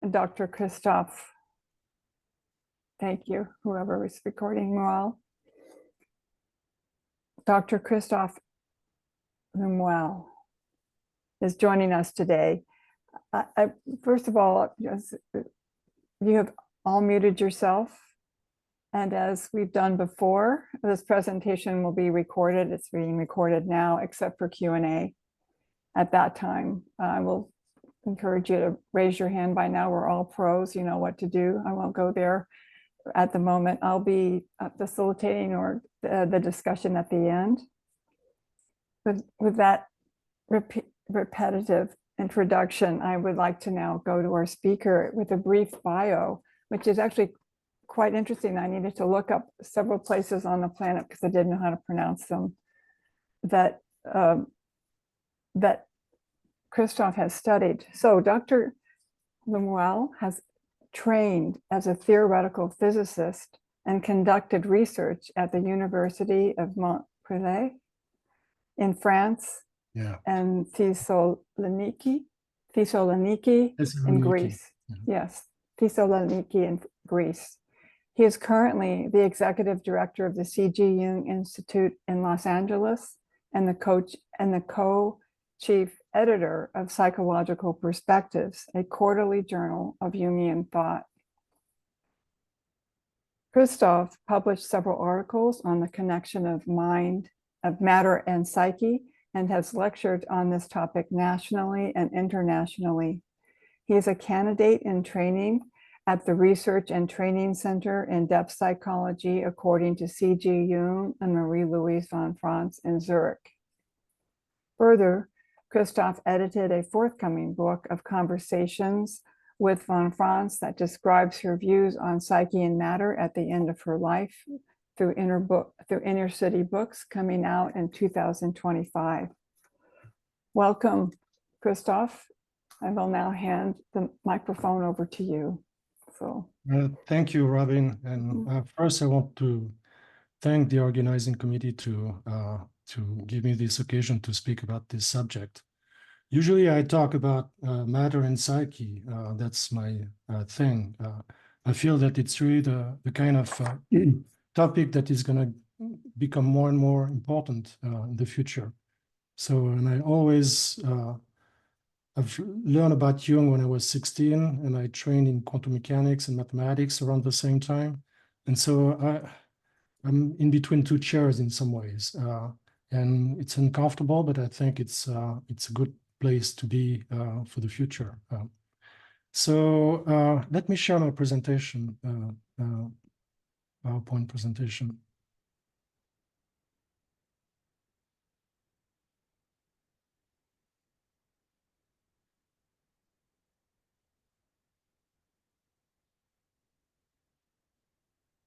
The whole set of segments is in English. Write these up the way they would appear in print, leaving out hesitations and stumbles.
Dr. Christophe. Thank you, whoever was recording Mouel. Dr. Christophe Le Mouel is joining us today. First of all, you have all muted yourself. And as we've done before, this presentation will be recorded. It's being recorded now, except for Q&A. At that time, I will encourage you to raise your hand. By now, we're all pros. You know what to do. I won't go there at the moment. I'll be facilitating or the discussion at the end. With that repetitive introduction, I would like to now go to our speaker with a brief bio, which is actually quite interesting. I needed to look up several places on the planet because I didn't know how to pronounce them that Christophe has studied. So Dr. Le Mouel has trained as a theoretical physicist and conducted research at the University of Montpellier in France, and Thessaloniki in Greece. Yes, Thessaloniki in Greece. He is currently the executive director of the C.G. Jung Institute in Los Angeles and the co-chief editor of Psychological Perspectives, a quarterly journal of Jungian thought. Christophe published several articles on the connection of matter and psyche, and has lectured on this topic nationally and internationally. He is a candidate in training at the Research and Training Center in Depth Psychology, according to C.G. Jung and Marie-Louise von Franz in Zurich. Further, Christophe edited a forthcoming book of conversations with von Franz that describes her views on psyche and matter at the end of her life through Inner City Books, coming out in 2025. Welcome, Christophe. I will now hand the microphone over to you. Thank you, Robin. And first, I want to thank the organizing committee to give me this occasion to speak about this subject. Usually, I talk about matter and psyche. That's my thing. I feel that it's really the kind of topic that is going to become more and more important in the future. So, and I always I've learned about Jung when I was 16, and I trained in quantum mechanics and mathematics around the same time. And so I'm in between two chairs in some ways, and it's uncomfortable, but I think it's a good place to be for the future. So let me share my presentation, PowerPoint presentation.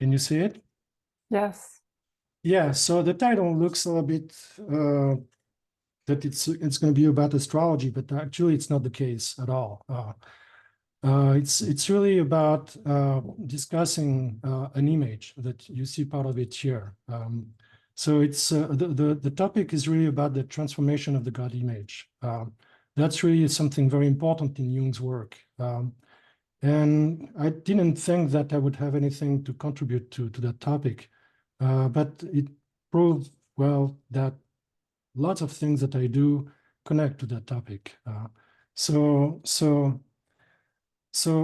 Can you see it? Yes. Yeah, so the title looks a little bit that it's going to be about astrology, but actually it's not the case at all. It's really about discussing an image that you see part of it here. So it's the topic is really about the transformation of the God image. That's really something very important in Jung's work. And I didn't think that I would have anything to contribute to that topic, but it proved, well, that lots of things that I do connect to that topic. So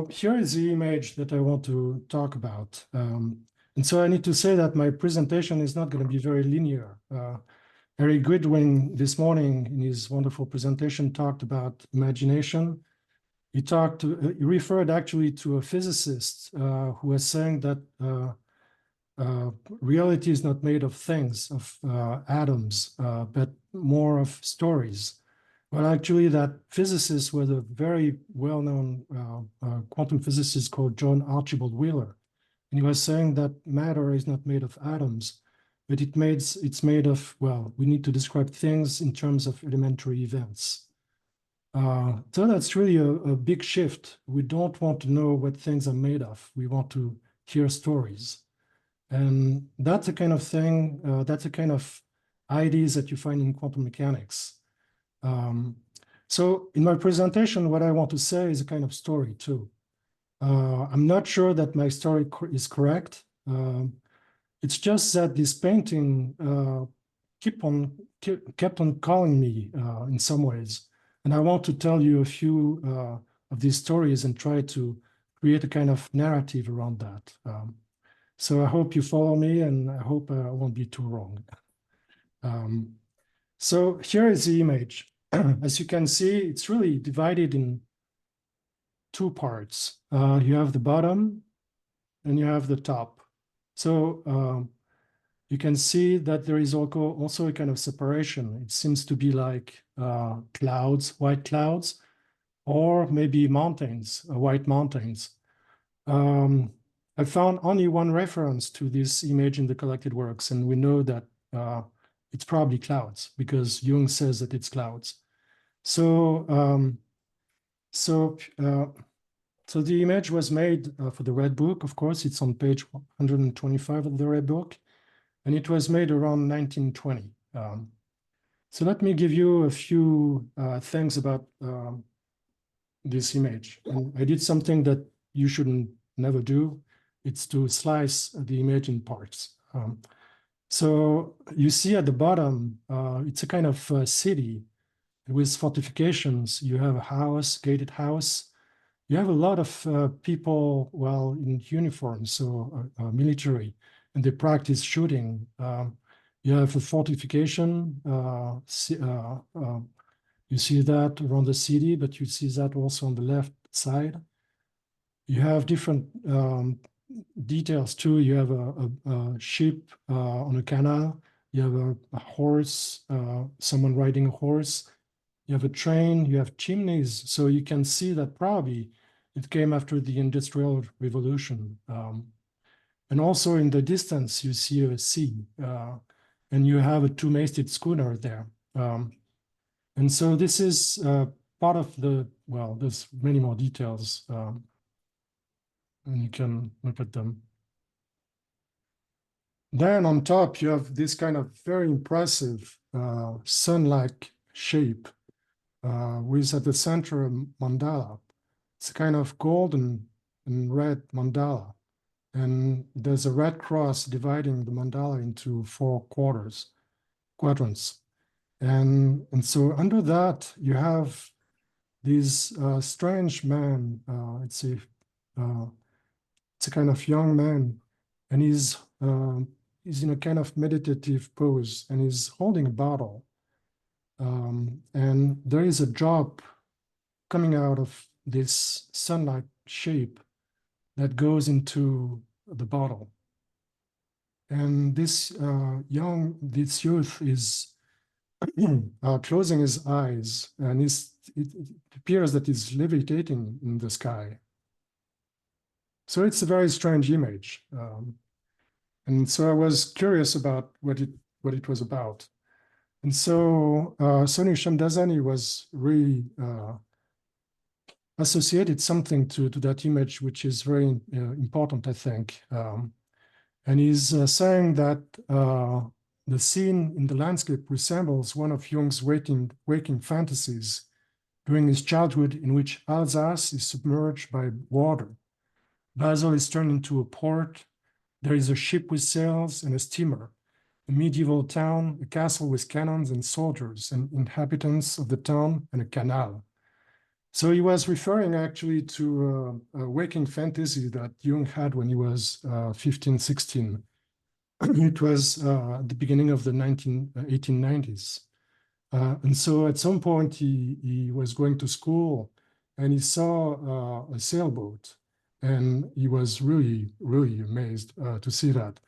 here is the image that I want to talk about. And so I need to say that my presentation is not going to be very linear. Eric Goodwin this morning in his wonderful presentation talked about imagination. He referred actually to a physicist who was saying that reality is not made of things, of atoms, but more of stories. Well, actually, that physicist was a very well-known quantum physicist called John Archibald Wheeler. And he was saying that matter is not made of atoms, but it's made of, well, we need to describe things in terms of elementary events. So that's really a big shift. We don't want to know what things are made of. We want to hear stories. And that's the kind of thing, that's the kind of ideas that you find in quantum mechanics. So in my presentation, what I want to say is a kind of story too. I'm not sure that my story is correct. It's just that this painting kept on calling me in some ways. And I want to tell you a few of these stories and try to create a kind of narrative around that. So I hope you follow me, and I hope I won't be too wrong. So here is the image. As you can see, it's really divided in two parts. You have the bottom and you have the top. So you can see that there is also a kind of separation. It seems to be like clouds, white clouds, or maybe mountains, white mountains. I found only one reference to this image in the collected works, and we know that it's probably clouds because Jung says that it's clouds. So the image was made for the Red Book. Of course, it's on page 125 of the Red Book, and it was made around 1920. So let me give you a few things about this image. And I did something that you shouldn't never do. It's to slice the image in parts. So you see at the bottom, it's a kind of city with fortifications. You have a house, gated house. You have a lot of people, well, in uniform, so military, and they practice shooting. You have a fortification. You see that around the city, but you see that also on the left side. You have different details too. You have a ship on a canal. You have a horse, someone riding a horse. You have a train, you have chimneys. So you can see that probably it came after the Industrial Revolution. And also in the distance, you see a sea, and you have a two-masted schooner there. And so this is part of the, well, there's many more details, and you can look at them. Then on top, you have this kind of very impressive sun-like shape with at the center a mandala. It's a kind of golden and red mandala. And there's a red cross dividing the mandala into four quadrants. And so under that, you have this strange man. It's a kind of young man, and he's in a kind of meditative pose, and he's holding a bottle. And there is a drop coming out of this sun-like shape that goes into the bottle. And this youth is closing his eyes, and it appears that he's levitating in the sky. So it's a very strange image. And so I was curious about what it was about. And so Soni Shamdasani was really associated something to that image, which is very important, I think. And he's saying that the scene in the landscape resembles one of Jung's waking fantasies during his childhood, in which Alsace is submerged by water. Basel is turned into a port. There is a ship with sails and a steamer, a medieval town, a castle with cannons and soldiers and inhabitants of the town, and a canal. So he was referring actually to a waking fantasy that Jung had when he was 15, 16. It was at the beginning of the 1890s. And so at some point he was going to school and he saw a sailboat, and he was really, really amazed to see that.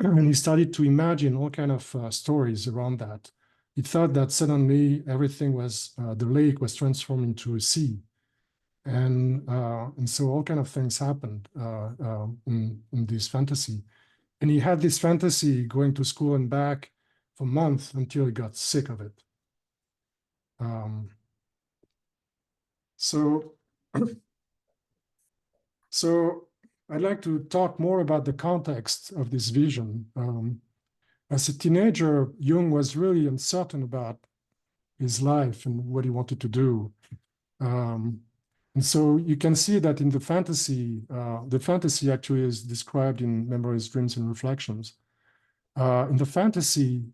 And he started to imagine all kind of stories around that. He thought that suddenly everything was, the lake was transformed into a sea. And so all kind of things happened in this fantasy. And he had this fantasy going to school and back for months until he got sick of it. So I'd like to talk more about the context of this vision. As a teenager, Jung was really uncertain about his life and what he wanted to do. And so you can see that in the fantasy actually is described in Memories, Dreams, and Reflections. In the fantasy,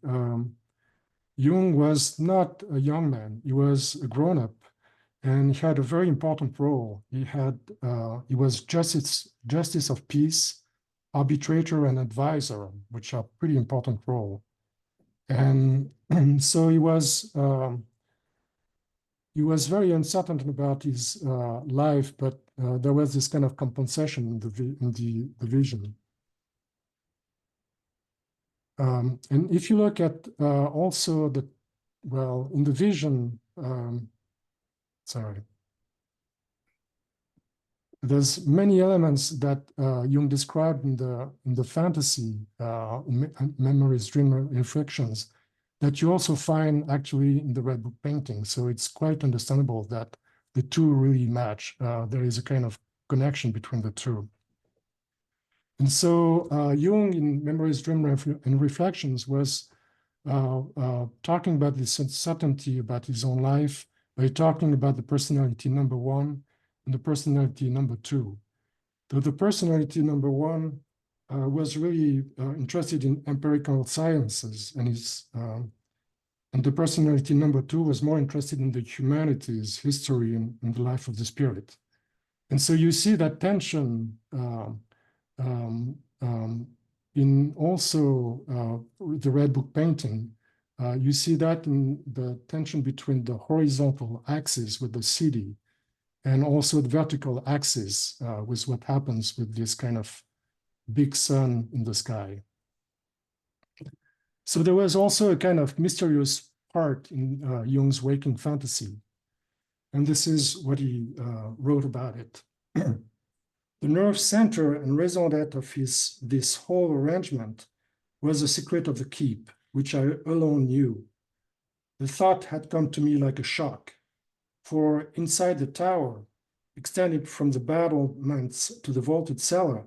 Jung was not a young man, he was a grown-up, and he had a very important role. He was justice of peace, arbitrator, and advisor, which are pretty important role. And so he was very uncertain about his life, but there was this kind of compensation in the vision. And if you look at also in the vision, sorry, there's many elements that Jung described in the fantasy, Memories, Dream, Reflections, that you also find actually in the Red Book painting. So it's quite understandable that the two really match. There is a kind of connection between the two. And so Jung in Memories, Dream, and Reflections was talking about this uncertainty about his own life by talking about the personality number 1 and the personality number 2. Though the personality number 1 was really interested in empirical sciences, and the personality number 2 was more interested in the humanities, history, and the life of the spirit. And so you see that tension in also the Red Book painting. You see that in the tension between the horizontal axis with the city and also the vertical axis with what happens with this kind of big sun in the sky. So there was also a kind of mysterious part in Jung's waking fantasy. And this is what he wrote about it. The nerve center and raison d'etre of this whole arrangement was the secret of the keep, which I alone knew. The thought had come to me like a shock, for inside the tower, extended from the battlements to the vaulted cellar,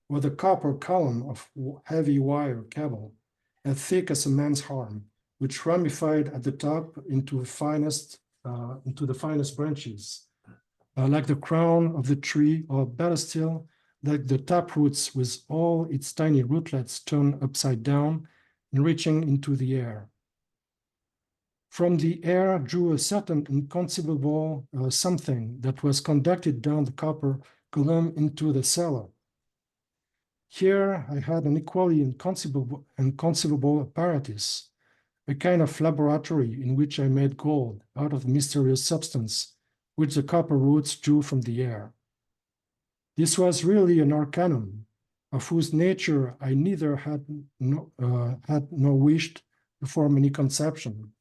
was a copper column of heavy wire cable, as thick as a man's arm, which ramified at the top into the finest branches. Like the crown of the tree, or better still, like the taproots with all its tiny rootlets turned upside down and reaching into the air. From the air drew a certain inconceivable something that was conducted down the copper column into the cellar. Here I had an equally inconceivable apparatus, a kind of laboratory in which I made gold out of the mysterious substance which the copper roots drew from the air. This was really an arcanum, of whose nature I neither had nor wished to form any conception.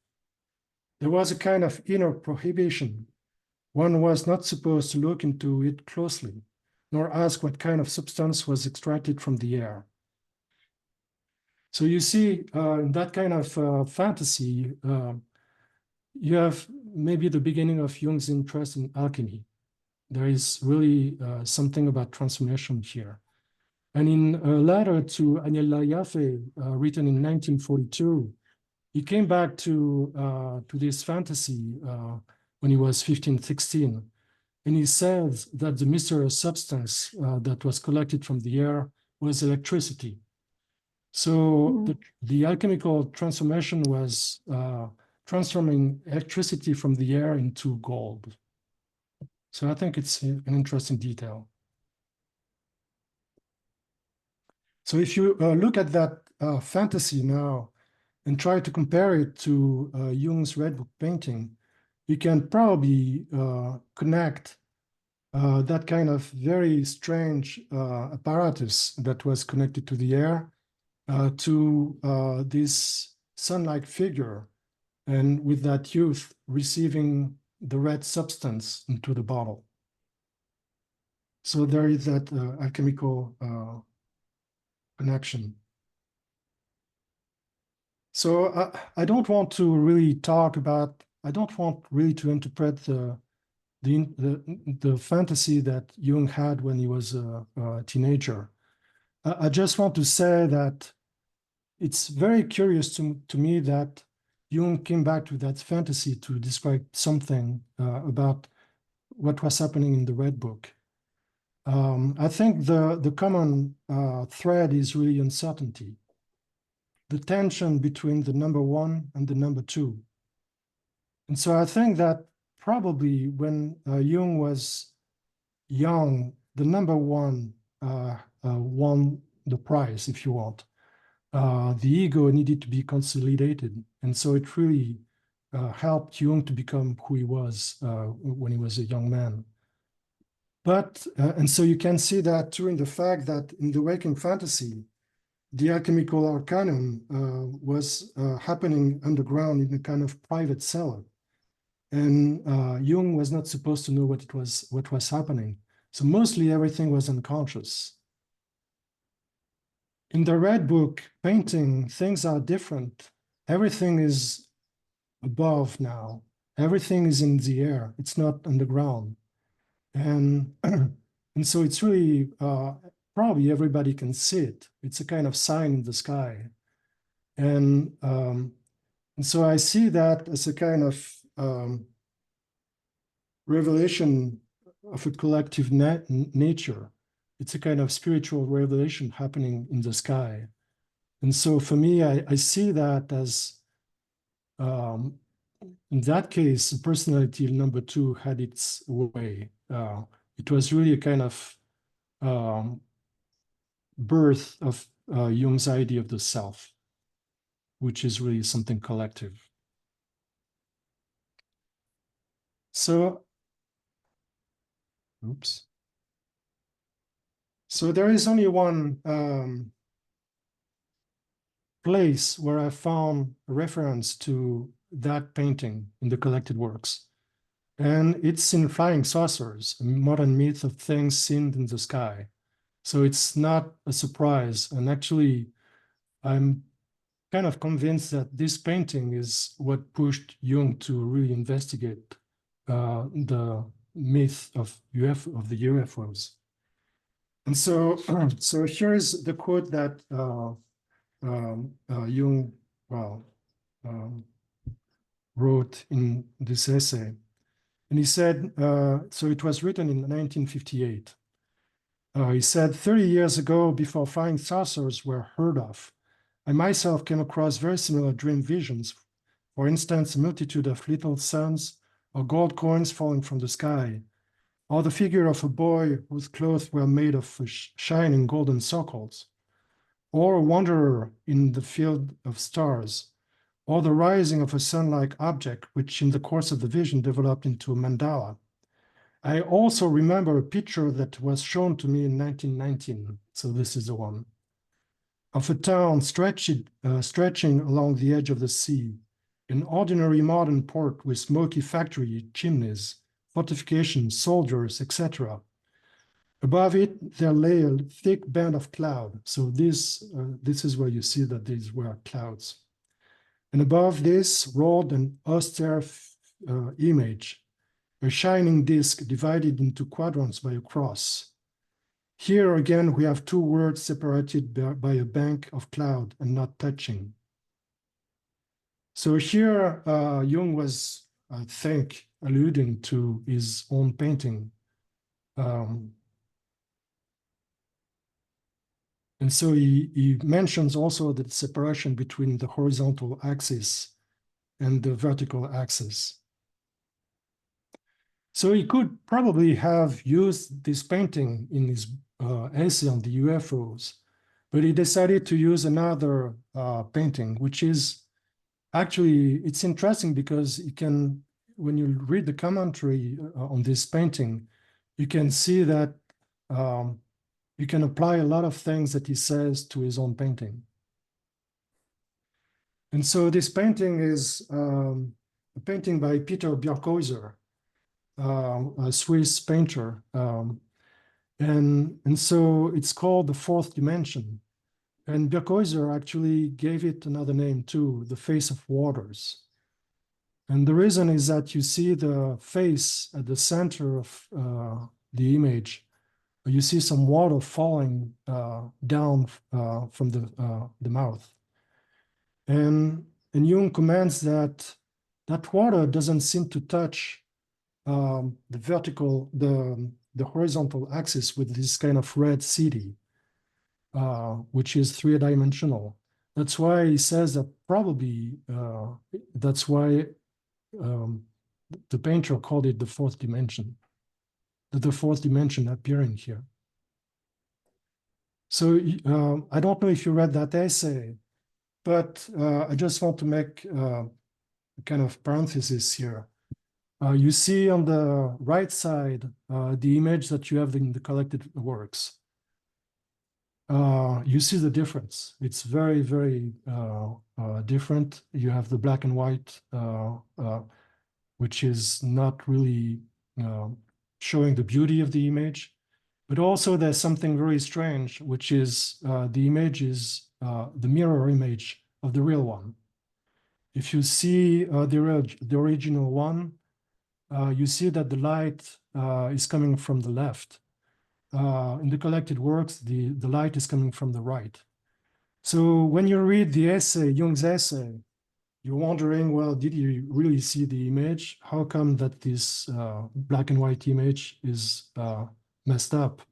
There was a kind of inner prohibition. One was not supposed to look into it closely, nor ask what kind of substance was extracted from the air. So you see, in that kind of fantasy, you have maybe the beginning of Jung's interest in alchemy. There is really something about transformation here. And in a letter to Agnella Jaffe, written in 1942, he came back to this fantasy when he was 15, 16. And he said that the mysterious substance that was collected from the air was electricity. So the alchemical transformation was transforming electricity from the air into gold. So I think it's an interesting detail. So if you look at that fantasy now and try to compare it to Jung's Red Book painting, you can probably connect that kind of very strange apparatus that was connected to the air to this sun-like figure, and with that youth receiving the red substance into the bottle. So there is that alchemical connection. So I don't want to really talk about, I don't want really to interpret the fantasy that Jung had when he was a teenager. I just want to say that it's very curious to me that Jung came back to that fantasy to describe something about what was happening in the Red Book. I think the common thread is really uncertainty, the tension between the number one and the number two. And so I think that probably when Jung was young, the number one won the prize, if you want. The ego needed to be consolidated. And so it really helped Jung to become who he was when he was a young man. But, and so you can see that too in the fact that in the waking fantasy, the alchemical arcanum was happening underground in a kind of private cellar. And Jung was not supposed to know what was happening. So mostly everything was unconscious. In the Red Book painting, things are different. Everything is above now. Everything is in the air. It's not underground. And so it's really, probably everybody can see it. It's a kind of sign in the sky. And so I see that as a kind of revelation of a collective nature. It's a kind of spiritual revelation happening in the sky. And so for me, I see that as, in that case, personality number two had its way. It was really a kind of birth of Jung's idea of the self, which is really something collective. So, oops. So there is only one place where I found a reference to that painting in the collected works. And it's in Flying Saucers, a modern myth of things seen in the sky. So it's not a surprise. And actually, I'm kind of convinced that this painting is what pushed Jung to really investigate the myth of the UFOs. And so, so here is the quote that Jung wrote in this essay. And he said, so it was written in 1958. He said, 30 years ago, before flying saucers were heard of, I myself came across very similar dream visions. For instance, a multitude of little suns or gold coins falling from the sky, or the figure of a boy whose clothes were made of shining golden circles, or a wanderer in the field of stars, or the rising of a sun-like object, which in the course of the vision developed into a mandala. I also remember a picture that was shown to me in 1919, so this is the one, of a town stretching along the edge of the sea, an ordinary modern port with smoky factory chimneys, fortifications, soldiers, etc. Above it, there lay a thick band of cloud. So this is where you see that these were clouds. And above this rolled an austere image, a shining disk divided into quadrants by a cross. Here again, we have two words separated by a bank of cloud and not touching. So here, Jung was, I think, alluding to his own painting. And so he mentions also the separation between the horizontal axis and the vertical axis. So he could probably have used this painting in his essay on the UFOs, but he decided to use another painting, which is actually, it's interesting because you can, when you read the commentary on this painting, you can see that you can apply a lot of things that he says to his own painting. And so this painting is a painting by Peter Björkhäuser, a Swiss painter. And so it's called The Fourth Dimension. And Björkhäuser actually gave it another name too, The Face of Waters. And the reason is that you see the face at the center of the image. You see some water falling down from the mouth. And Jung comments that that water doesn't seem to touch the vertical, the horizontal axis with this kind of red city, which is three-dimensional. That's why he says that probably that's why the painter called it the fourth dimension, the fourth dimension appearing here. So I don't know if you read that essay, but I just want to make a kind of parenthesis here. You see on the right side the image that you have in the collected works. You see the difference. It's very, very different. You have the black and white, which is not really showing the beauty of the image. But also there's something very strange, which is the image is the mirror image of the real one. If you see the original one, you see that the light is coming from the left. In the collected works, the light is coming from the right. So when you read the essay, Jung's essay, you're wondering, well, did you really see the image? How come that this black and white image is messed up?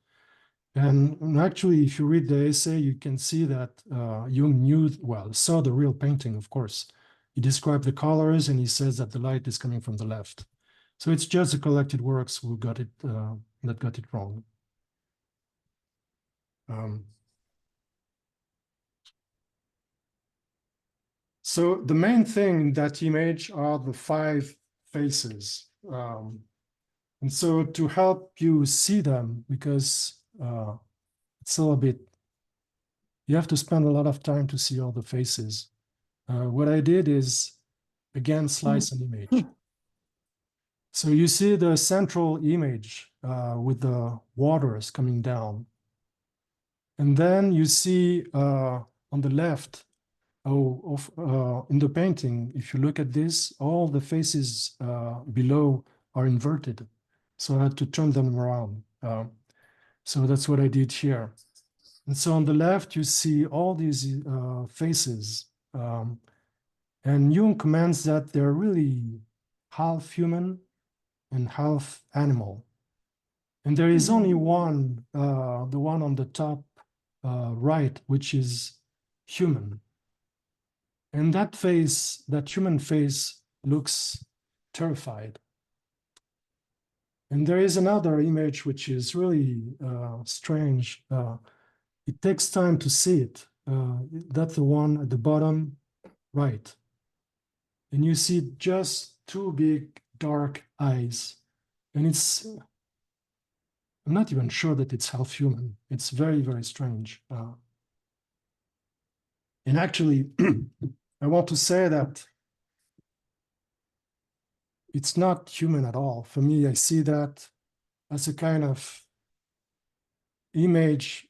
And actually, if you read the essay, you can see that Jung knew, well, saw the real painting, of course. He described the colors and he says that the light is coming from the left. So it's just the collected works who got it, that got it wrong. So the main thing in that image are the 5 faces. And so to help you see them, because it's a little bit, you have to spend a lot of time to see all the faces. What I did is, again, slice an image. So you see the central image with the waters coming down. And then you see on the left, in the painting, if you look at this, all the faces below are inverted. So I had to turn them around. So that's what I did here. And so on the left, you see all these faces. And Jung comments that they're really half human and half animal. And there is only one, the one on the top right, which is human. And that face, that human face, looks terrified. And there is another image which is really strange. It takes time to see it. That's the one at the bottom right. And you see just 2 big dark eyes. And it's, I'm not even sure that it's half human. It's very, very strange. And actually, I want to say that it's not human at all. For me, I see that as a kind of image.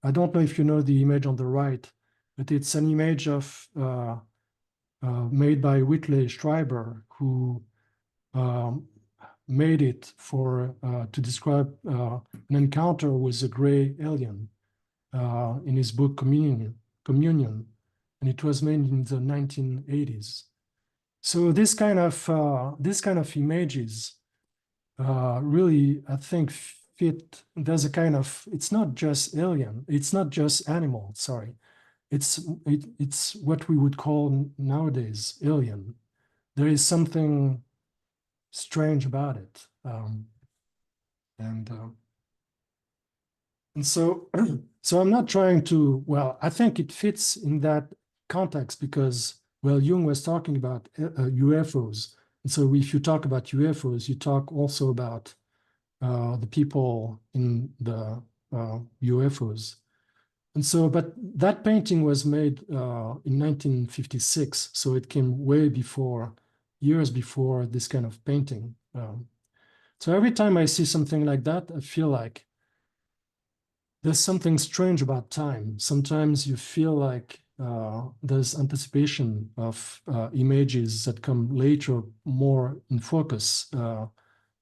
I don't know if you know the image on the right, but it's an image of made by Whitley Strieber, who made it for to describe an encounter with a gray alien in his book Communion, and it was made in the 1980s. So this kind of images really, I think, fit. There's a kind of, it's not just alien, it's not just animal. Sorry, it's what we would call nowadays alien. There is something strange about it, and so so I'm not trying to. Well, I think it fits in that context because, well, Jung was talking about UFOs, and so if you talk about UFOs, you talk also about the people in the UFOs. And so, but that painting was made in 1956, so it came way before, years before this kind of painting. So every time I see something like that, I feel like there's something strange about time. Sometimes you feel like there's anticipation of images that come later, more in focus.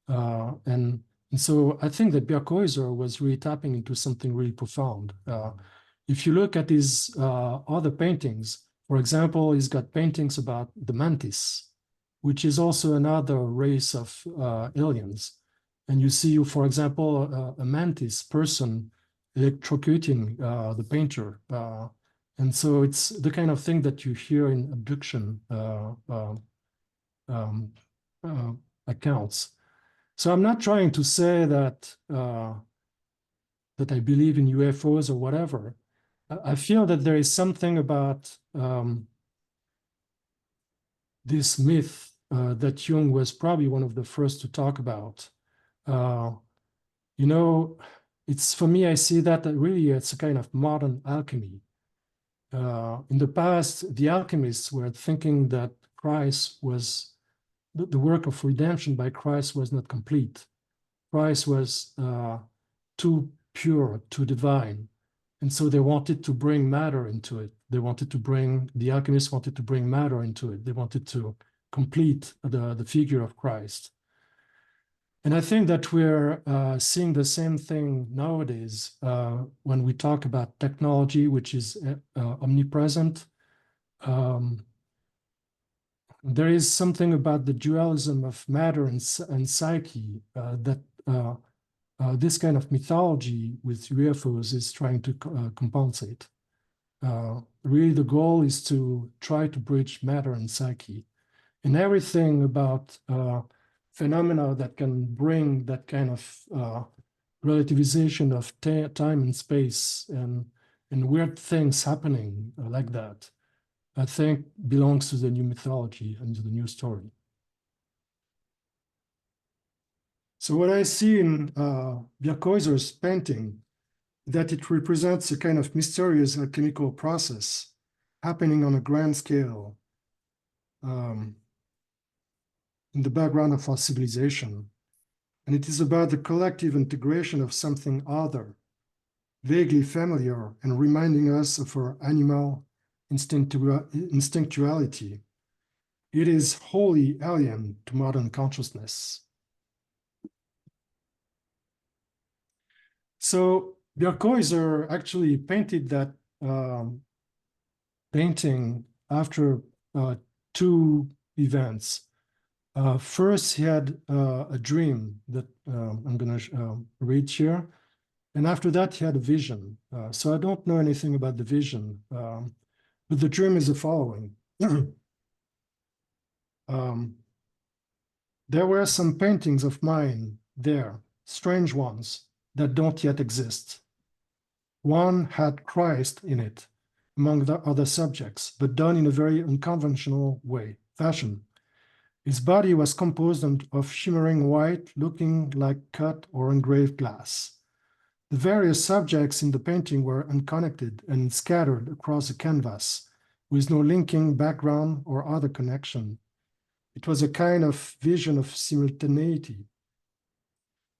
And so I think that Bjerkhuizer was really tapping into something really profound. If you look at his other paintings, for example, he's got paintings about the mantis, which is also another race of aliens. And you see, for example, a mantis person electrocuting the painter. And so it's the kind of thing that you hear in abduction accounts. So I'm not trying to say that that I believe in UFOs or whatever. I feel that there is something about this myth that Jung was probably one of the first to talk about. You know, it's for me, I see that really it's a kind of modern alchemy. In the past, the alchemists were thinking that Christ was, the work of redemption by Christ was not complete. Christ was too pure, too divine. And so they wanted to bring matter into it. They wanted to bring, the alchemists wanted to bring matter into it. They wanted to complete the figure of Christ. And I think that we're seeing the same thing nowadays when we talk about technology, which is omnipresent. There is something about the dualism of matter and psyche that this kind of mythology with UFOs is trying to compensate. Really, the goal is to try to bridge matter and psyche. And everything about phenomena that can bring that kind of relativization of time and space and weird things happening like that, I think belongs to the new mythology and to the new story. So what I see in Bjerkhuyser's painting, that it represents a kind of mysterious alchemical process happening on a grand scale in the background of our civilization. And it is about the collective integration of something other, vaguely familiar and reminding us of our animal instinctuality. It is wholly alien to modern consciousness. So Bjerkhuyser actually painted that painting after two events. First, he had a dream that I'm going to read here. And after that, he had a vision. So I don't know anything about the vision, but the dream is the following. There were some paintings of mine there, strange ones that don't yet exist. One had Christ in it, among the other subjects, but done in a very unconventional fashion. His body was composed of shimmering white, looking like cut or engraved glass. The various subjects in the painting were unconnected and scattered across the canvas, with no linking background or other connection. It was a kind of vision of simultaneity.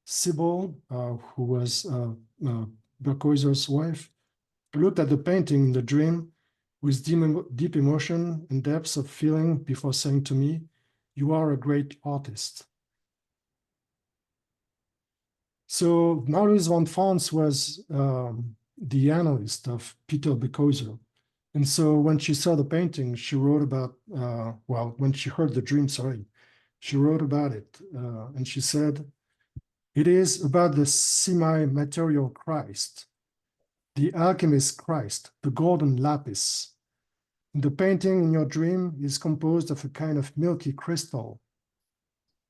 Sybil, who was Bjerkhuyser's wife, looked at the painting in the dream with deep emotion and depths of feeling before saying to me, "You are a great artist." So Maurice von Franz was the analyst of Peter Bjerkhuyser. And so when she saw the painting, she wrote about, when she heard the dream, she wrote about it. And she said, "It is about the semi-material Christ, the alchemist Christ, the golden lapis. The painting in your dream is composed of a kind of milky crystal.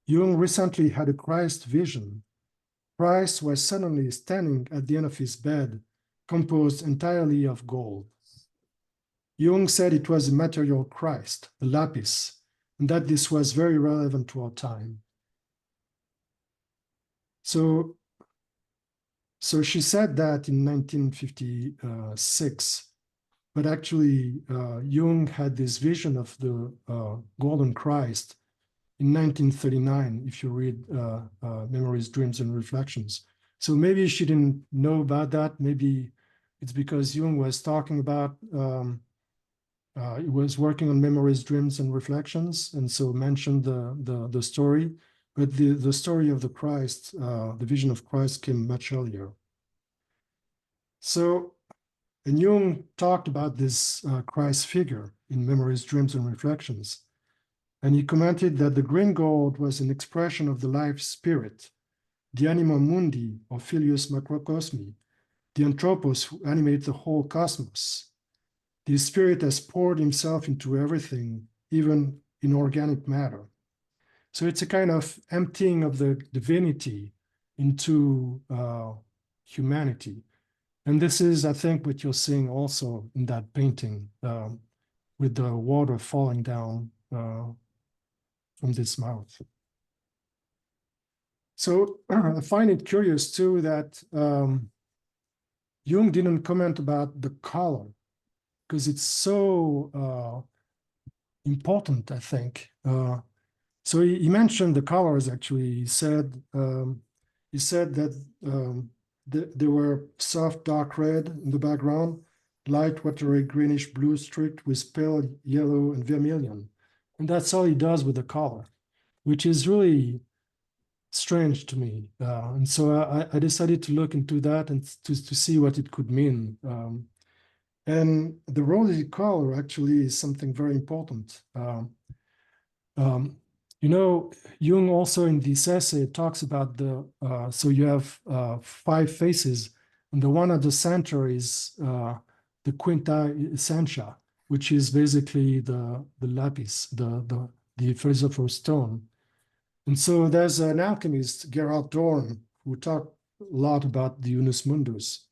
Jung recently had a Christ vision. Christ was suddenly standing at the end of his bed, composed entirely of gold. Jung said it was a material Christ, the lapis, and that this was very relevant to our time." So she said that in 1956, but actually Jung had this vision of the golden Christ in 1939, if you read Memories, Dreams, and Reflections. So maybe she didn't know about that. Maybe it's because Jung was talking about, he was working on Memories, Dreams, and Reflections, and so mentioned the story. But the story of the Christ, the vision of Christ, came much earlier. So, and Jung talked about this Christ figure in Memories, Dreams, and Reflections. And he commented that the green gold was an expression of the life spirit, the anima mundi or filius macrocosmi, the anthropos who animates the whole cosmos. The spirit has poured himself into everything, even in organic matter. So it's a kind of emptying of the divinity into humanity. And this is, I think, what you're seeing also in that painting with the water falling down from this mouth. So I find it curious too that Jung didn't comment about the color because it's so important, I think. So he mentioned the colors. Actually, he said that there were soft dark red in the background, light watery greenish blue streaked with pale yellow and vermilion, and that's all he does with the color, which is really strange to me. And so I decided to look into that and to see what it could mean. And the rosy color actually is something very important. You know, Jung also in this essay talks about so you have 5 faces, and the one at the center is the quinta essentia, which is basically the lapis, the philosopher's stone. And so there's an alchemist, Gerhard Dorn, who talked a lot about the unus mundus,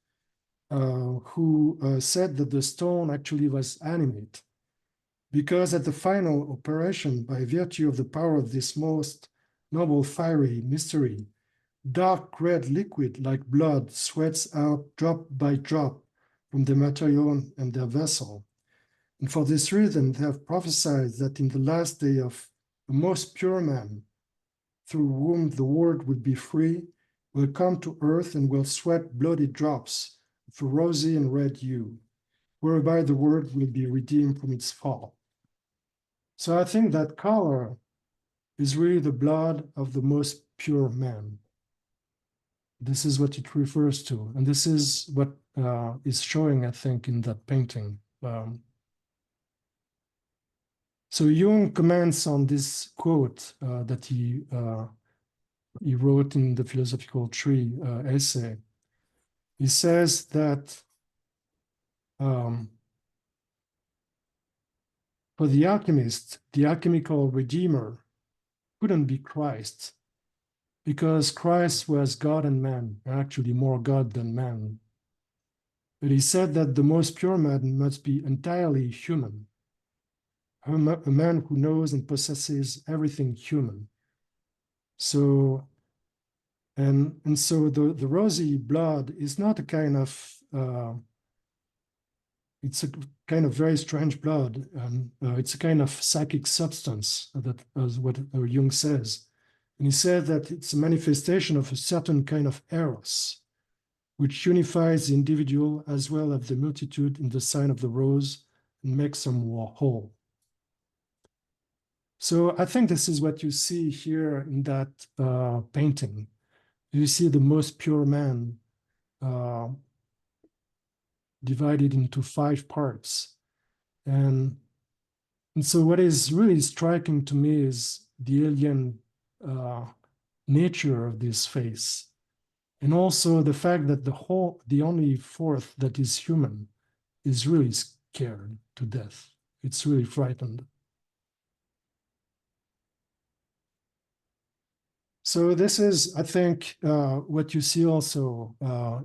who said that the stone actually was animate, because at the final operation, by virtue of the power of this most noble fiery mystery, dark red liquid like blood sweats out drop by drop from the material and their vessel. And for this reason, they have prophesied that in the last day of the most pure man, through whom the world will be free, will come to earth and will sweat bloody drops of a rosy and red hue, whereby the world will be redeemed from its fall. So I think that color is really the blood of the most pure man. This is what it refers to. And this is what is showing, I think, in that painting. So Jung comments on this quote that he wrote in the Philosophical Tree essay. He says that for the alchemist, the alchemical redeemer couldn't be Christ, because Christ was God and man, actually more God than man. But he said that the most pure man must be entirely human, a man who knows and possesses everything human. So, and so the rosy blood is not a kind of, it's a kind of very strange blood, and it's a kind of psychic substance, that is what Jung says. And he said that it's a manifestation of a certain kind of eros, which unifies the individual as well as the multitude in the sign of the rose and makes them whole. So I think this is what you see here in that painting. You see the most pure man divided into 5 parts. And so what is really striking to me is the alien nature of this face. And also the fact that the only fourth that is human is really scared to death. It's really frightened. So this is, I think, what you see also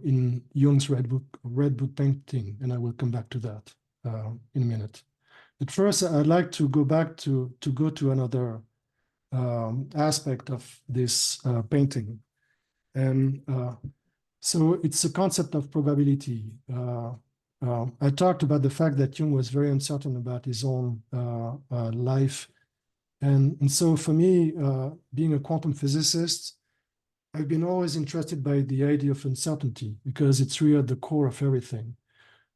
in Jung's Red Book painting, and I will come back to that in a minute. But first, I'd like to go back to go to another aspect of this painting. And so it's a concept of probability. I talked about the fact that Jung was very uncertain about his own life. And so for me, being a quantum physicist, I've been always interested by the idea of uncertainty, because it's really at the core of everything.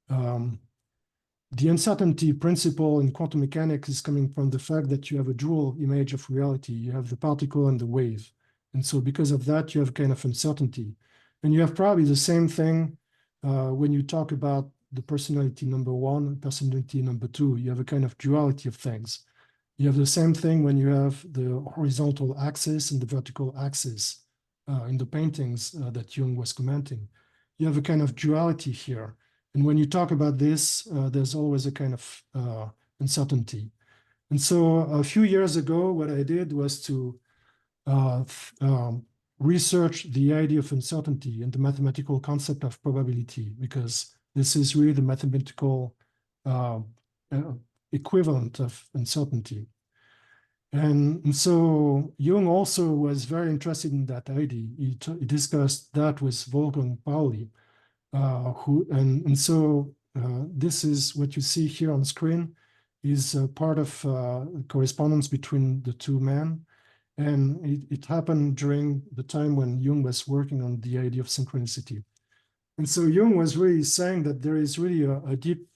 The uncertainty principle in quantum mechanics is coming from the fact that you have a dual image of reality. You have the particle and the wave. And so because of that, you have kind of uncertainty. And you have probably the same thing when you talk about the personality number 1 and personality number 2. You have a kind of duality of things. You have the same thing when you have the horizontal axis and the vertical axis in the paintings that Jung was commenting. You have a kind of duality here. And when you talk about this, there's always a kind of uncertainty. And so a few years ago, what I did was to research the idea of uncertainty and the mathematical concept of probability, because this is really the mathematical equivalent of uncertainty. And so Jung also was very interested in that idea. He discussed that with Wolfgang Pauli, so this is what you see here on screen is part of correspondence between the two men. And it happened during the time when Jung was working on the idea of synchronicity. And so Jung was really saying that there is really a deep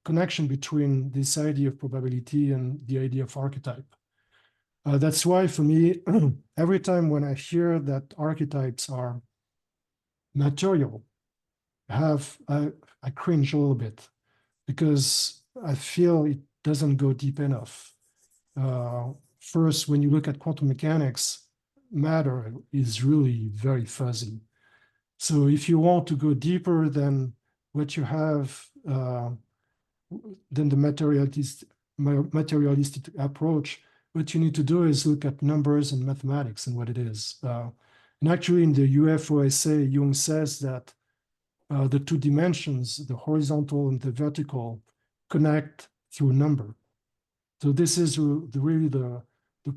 connection between this idea of probability and the idea of archetype. That's why for me, every time when I hear that archetypes are material, I cringe a little bit because I feel it doesn't go deep enough. First, when you look at quantum mechanics, matter is really very fuzzy. So if you want to go deeper than what you have, than the materialistic approach, what you need to do is look at numbers and mathematics and what it is. And actually in the UFOSA, Jung says that the two dimensions, the horizontal and the vertical, connect through number. So this is really the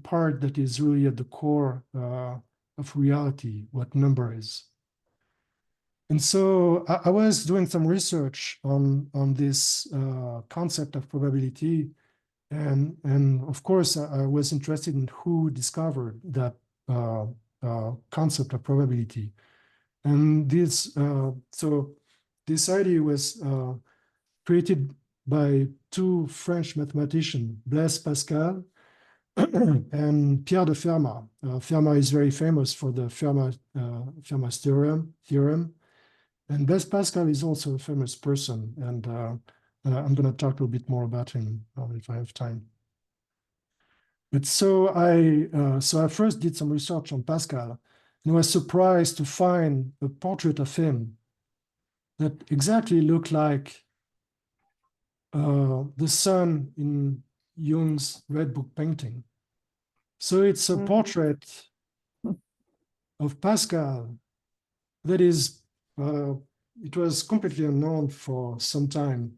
part that is really at the core of reality, what number is. And so I was doing some research on this concept of probability. And of course, I was interested in who discovered that concept of probability. And so this idea was created by two French mathematicians, Blaise Pascal and Pierre de Fermat. Fermat is very famous for the Fermat's theorem. And Blaise Pascal is also a famous person. And I'm going to talk a little bit more about him if I have time. But so I first did some research on Pascal, and I was surprised to find a portrait of him that exactly looked like the sun in Jung's Red Book painting. So it's a portrait of Pascal that is, it was completely unknown for some time.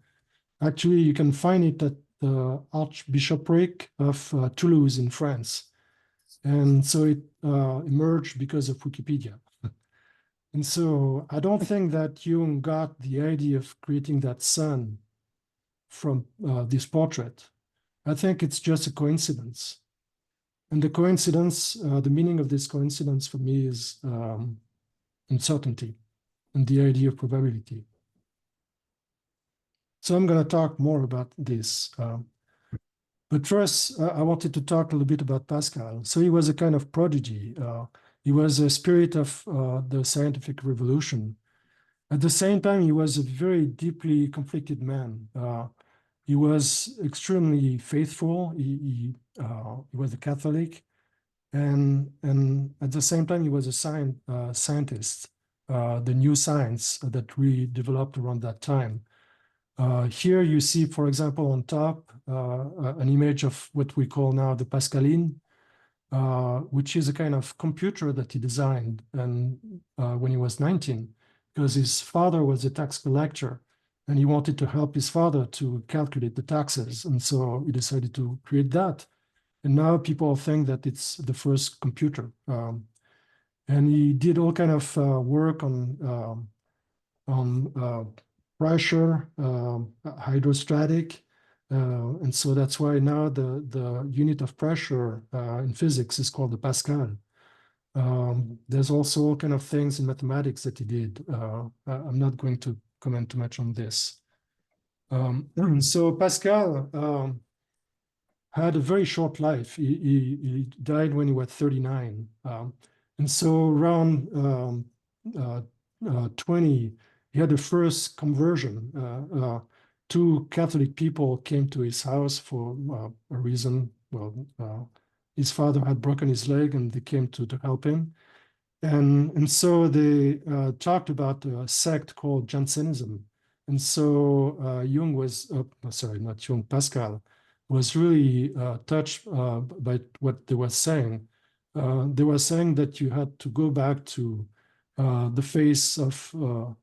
Actually, you can find it at the Archbishopric of Toulouse in France. And so it emerged because of Wikipedia. And so I don't think that Jung got the idea of creating that sun from this portrait. I think it's just a coincidence. And the coincidence, the meaning of this coincidence for me is uncertainty and the idea of probability. So I'm going to talk more about this. But first, I wanted to talk a little bit about Pascal. So he was a kind of prodigy. He was a spirit of the scientific revolution. At the same time, he was a very deeply conflicted man. He was extremely faithful. He was a Catholic. And at the same time, he was a scientist, the new science that we developed around that time. Here you see, for example, on top, an image of what we call now the Pascaline, which is a kind of computer that he designed and when he was 19, because his father was a tax collector and he wanted to help his father to calculate the taxes. And so he decided to create that. And now people think that it's the first computer. And he did all kind of work on pressure, hydrostatic. And so that's why now the unit of pressure in physics is called the Pascal. There's also all kind of things in mathematics that he did. I'm not going to comment too much on this. So Pascal had a very short life. He died when he was 39. And so around 20, he had the first conversion. two Catholic people came to his house for a reason. Well, his father had broken his leg and they came to help him. And so they talked about a sect called Jansenism. And so Jung was, sorry, not Jung, Pascal, was really touched by what they were saying. They were saying that you had to go back to the face of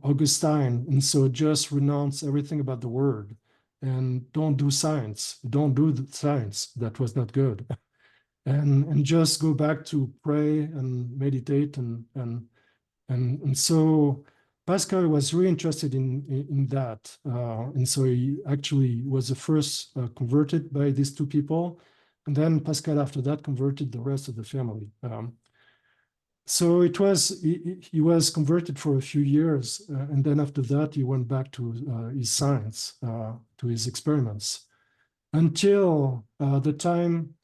Augustine, and so just renounce everything about the word and don't do science. Don't do the science. That was not good. And just go back to pray and meditate and so Pascal was really interested in that, and so he actually was the first converted by these two people, and then Pascal after that converted the rest of the family. So it was he was converted for a few years, and then after that he went back to his science, to his experiments, until the time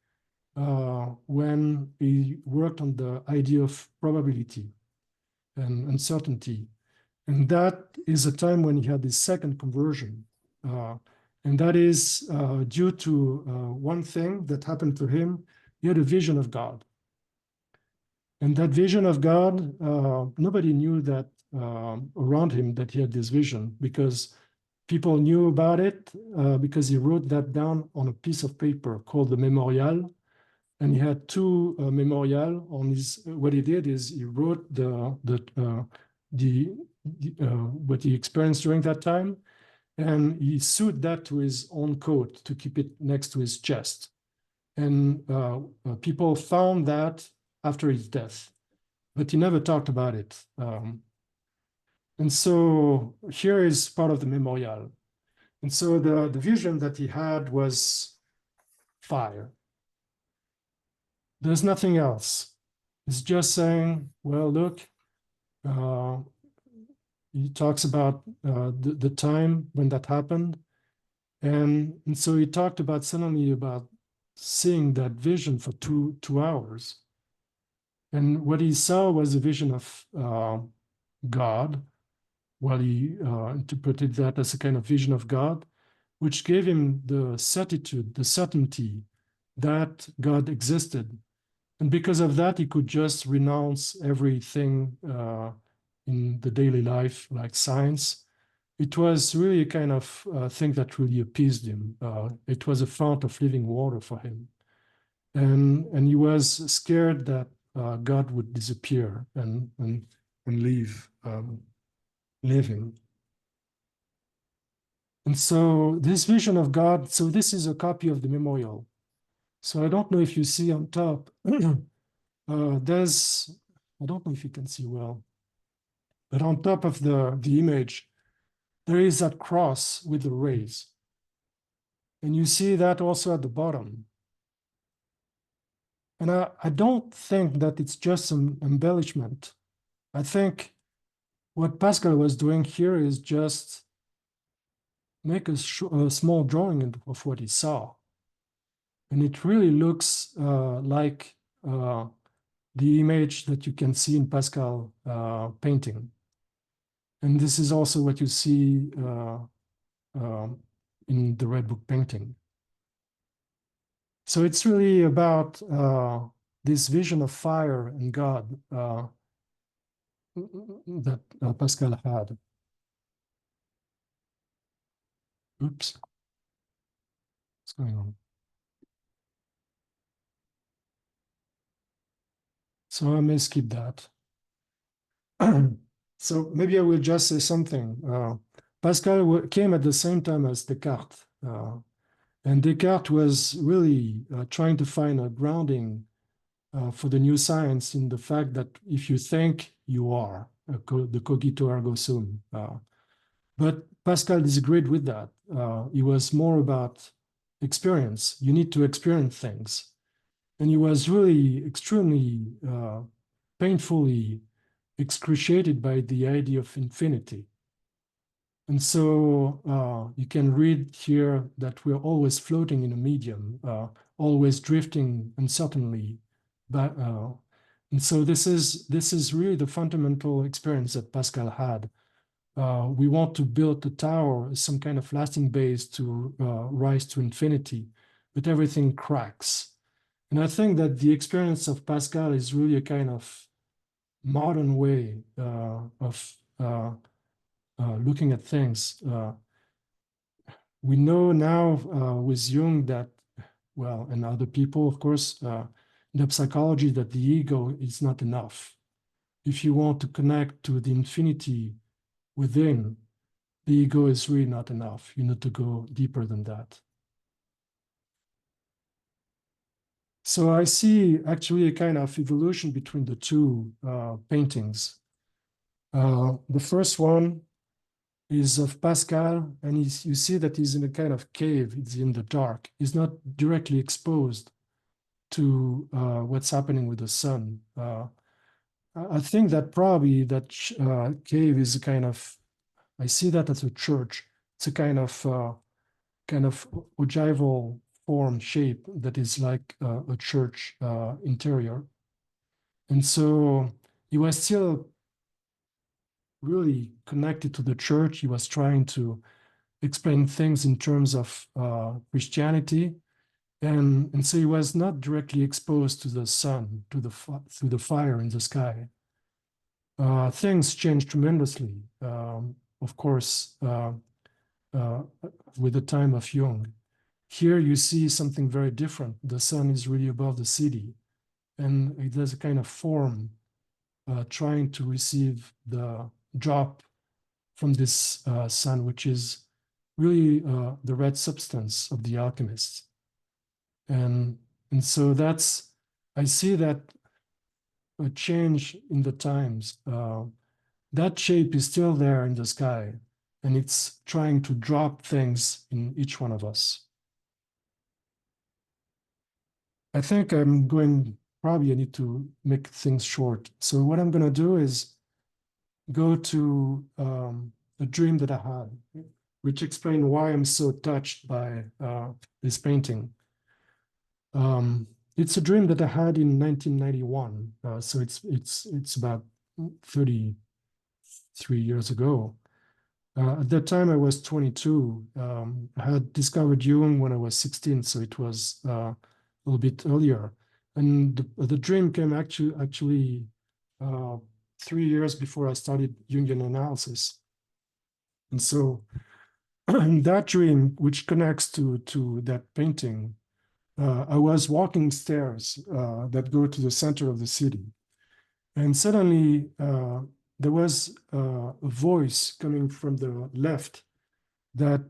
when he worked on the idea of probability and uncertainty. And that is a time when he had his second conversion. And that is due to one thing that happened to him. He had a vision of God. And that vision of God, nobody knew that around him that he had this vision, because people knew about it because he wrote that down on a piece of paper called the Memorial. And he had two memorial on his. What he did is he wrote what he experienced during that time, and he sewed that to his own coat to keep it next to his chest. And people found that after his death, but he never talked about it. And so here is part of the memorial. And so the vision that he had was fire. There's nothing else. It's just saying, well, look, he talks about the time when that happened. And so he talked about suddenly about seeing that vision for two hours. And what he saw was a vision of God. Well, he interpreted that as a kind of vision of God, which gave him the certitude, the certainty that God existed. And because of that, he could just renounce everything in the daily life, like science. It was really a kind of thing that really appeased him. It was a fount of living water for him. And he was scared that God would disappear and leave living. And so this vision of God, so this is a copy of the memorial. So I don't know if you see on top, there's, I don't know if you can see well, but on top of the image, there is that cross with the rays. And you see that also at the bottom. And I don't think that it's just some embellishment. I think what Pascal was doing here is just make a small drawing of what he saw. And it really looks like the image that you can see in Pascal painting. And this is also what you see in the Red Book painting. So it's really about this vision of fire and God that Pascal had. Oops. What's going on? So I may skip that. So maybe I will just say something. Pascal came at the same time as Descartes. And Descartes was really trying to find a grounding for the new science in the fact that if you think, you are, the cogito ergo sum. But Pascal disagreed with that. He was more about experience. You need to experience things. And he was really extremely painfully excruciated by the idea of infinity. And so you can read here that we're always floating in a medium, always drifting uncertainly. And so this is really the fundamental experience that Pascal had we want to build a tower, some kind of lasting base to rise to infinity, but everything cracks. And I think that the experience of Pascal is really a kind of modern way of looking at things. We know now with Jung that, well, and other people, of course, in the psychology, that the ego is not enough. If you want to connect to the infinity within, the ego is really not enough. You need to go deeper than that. So I see actually a kind of evolution between the two paintings. The first one is of Pascal, and you see that he's in a kind of cave. It's in the dark. He's not directly exposed to what's happening with the sun. I think that probably that cave is a kind of, I see that as a church. It's a kind of ogival form shape that is like a church interior. And so he was still really connected to the church. He was trying to explain things in terms of Christianity. And so he was not directly exposed to the sun, to the fire in the sky. Things changed tremendously, of course, with the time of Jung. Here you see something very different. The sun is really above the city, and it has a kind of form trying to receive the drop from this sun, which is really the red substance of the alchemists. And so that's, I see that a change in the times. That shape is still there in the sky, and it's trying to drop things in each one of us. I think I'm going, probably I need to make things short. So what I'm going to do is go to a dream that I had, which explains why I'm so touched by this painting. It's a dream that I had in 1991, so it's about 33 years ago. At that time, I was 22. I had discovered Jung when I was 16, so it was a little bit earlier. And the dream came actually 3 years before I started Jungian analysis. And so that dream, which connects to that painting, I was walking stairs that go to the center of the city. And suddenly there was a voice coming from the left that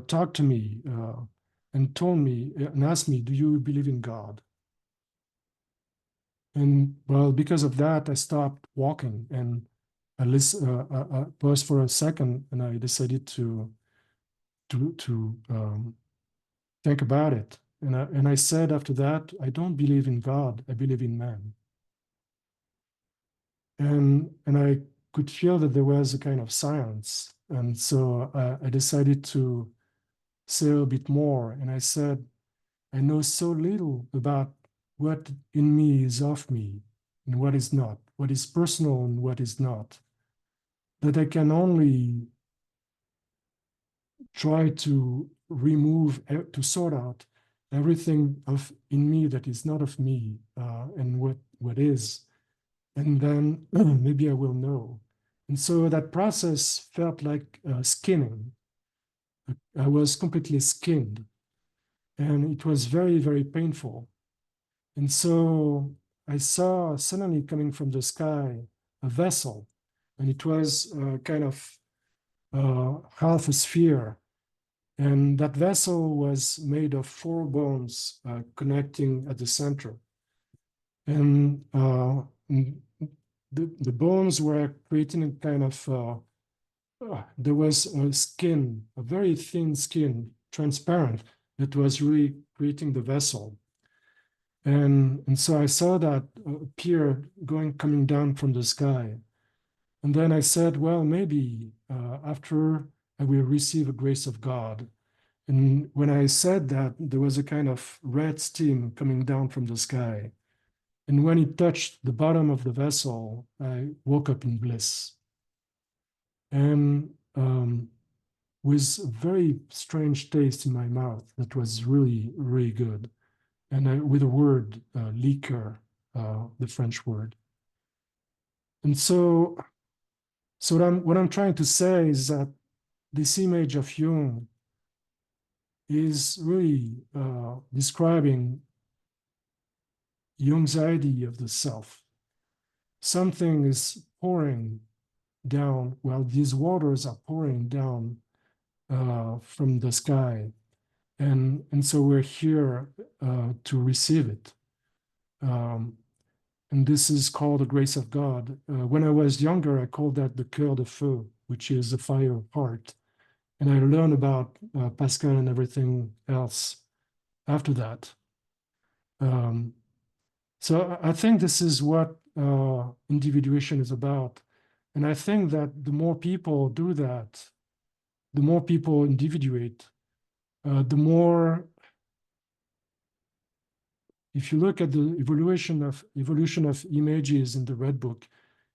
talked to me and told me and asked me, do you believe in God? And well, because of that, I stopped walking and I paused for a second, and I decided to think about it. And I said after that, I don't believe in God, I believe in man. And I could feel that there was a kind of silence. And so I decided to say a bit more. And I said, I know so little about what in me is of me and what is not, what is personal and what is not, that I can only try to remove, to sort out everything in me that is not of me and what is. And then maybe I will know. And so that process felt like skinning. I was completely skinned, and it was very, very painful. And so I saw suddenly coming from the sky a vessel, and it was kind of half a sphere. And that vessel was made of 4 bones connecting at the center. And the bones were creating a kind of, there was a skin, a very thin skin, transparent, that was really creating the vessel. And so I saw that appear coming down from the sky. And then I said, well, maybe after I will receive a grace of God. And when I said that, there was a kind of red steam coming down from the sky. And when it touched the bottom of the vessel, I woke up in bliss. and with a very strange taste in my mouth that was really, really good. And with the word liquor, the French word. And so what I'm trying to say is that this image of Jung is really describing Jung's idea of the self. Something is pouring down, well, these waters are pouring down from the sky. And so we're here to receive it. And this is called the grace of God. When I was younger, I called that the cœur de feu, which is the fire of heart. And I learned about Pascal and everything else after that. So I think this is what individuation is about. And I think that the more people do that, the more people individuate, the more, if you look at the evolution of images in the Red Book,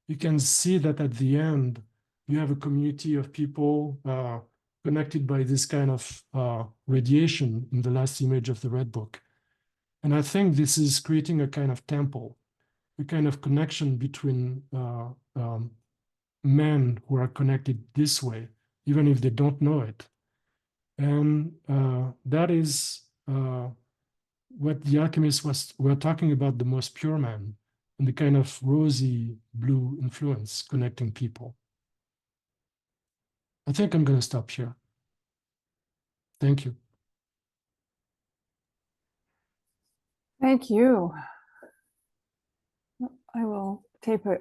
you can see that at the end, you have a community of people connected by this kind of radiation in the last image of the Red Book. And I think this is creating a kind of temple, a kind of connection between men who are connected this way, even if they don't know it. And that is what the alchemists were talking about, the most pure man, and the kind of rosy blue influence connecting people. I think I'm going to stop here. Thank you. Thank you. I will take a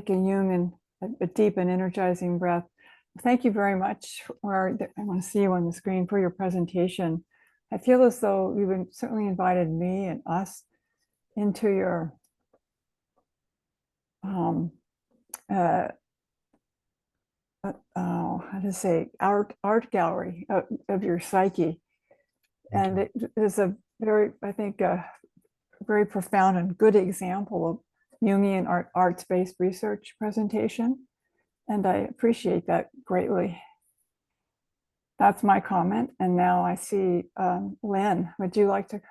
Jung and a deep and energizing breath. Thank you very much. I want to see you on the screen for your presentation. I feel as though you've certainly invited me and us into your how to say, art gallery of your psyche. And it is a very, I think, a very profound and good example of Jungian arts-based research presentation. And I appreciate that greatly. That's my comment. And now I see Lynn, would you like to